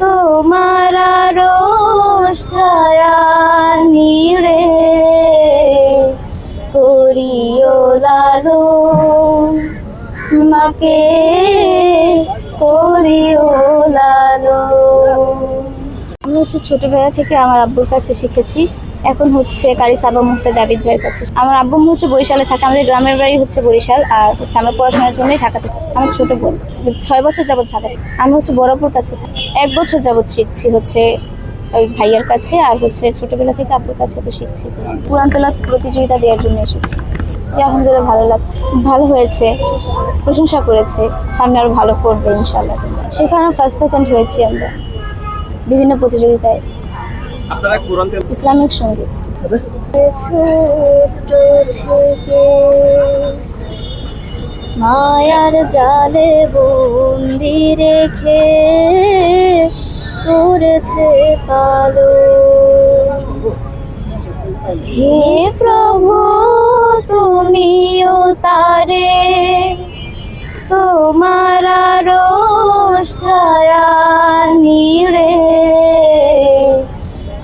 তোমার আরশ ছায়া নিড়ে করিও লালন, মাকে করিও লালন। আমি ছোটবেলা থেকে আমার আব্বুর কাছে শিখেছি, এখন কারি সাবা মুহূর্তে দাবিদ ভাইয়ের কাছে। আমার আব্বু বরিশালে থাকে, আমাদের গ্রামের বাড়ি বরিশাল, আর আমরা পড়াশোনার জন্যই ঢাকাতে। আমার ছোট বোন 6 বছর যাবত থাকে। আমি বড়পুর কাছে 1 বছর যাবত শিখছি ওই ভাইয়ার কাছে, আর ছোটবেলা থেকে আব্বুর কাছে তো শিখছি। কুরআন তেলাওয়াত প্রতিযোগিতা দেওয়ার জন্য এসেছি। যে আলহামদুলিল্লাহ ভালো লাগছে, ভালো হয়েছে, প্রশংসা করেছে, সামনে আরো ভালো করবে ইনশাআল্লাহ। সেখানে ফার্স্ট সেকেন্ড হয়েছি আমরা বিভিন্ন প্রতিযোগিতায়। ইসলামিক সঙ্গীত। ছোট থেকে মায়ার জালে বন্দি রেখে করেছে পালন। হে প্রভু তুমিও তারে তোমার আরশ ছায়া নিড়ে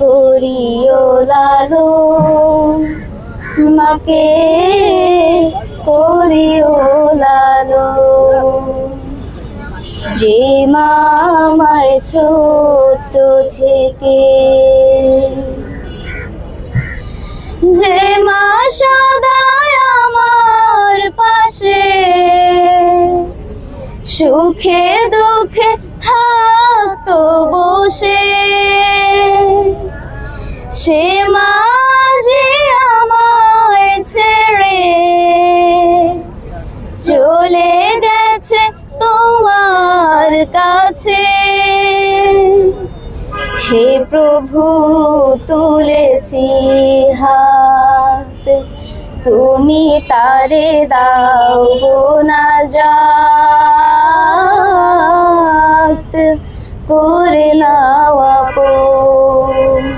করিও লালন, মাকে করিও লালন। যে মা আমায় ছোট থেকে, যে মা সদায় আমার পাশে সুখে দুঃখে থাকতো বসে, সে মা যে আমায় ছেড়ে চলে গেছে তোমার কাছে। হে প্রভু তুলেছি হাত, তুমি তারে দাও গো নাজাত, করে নাও আপন।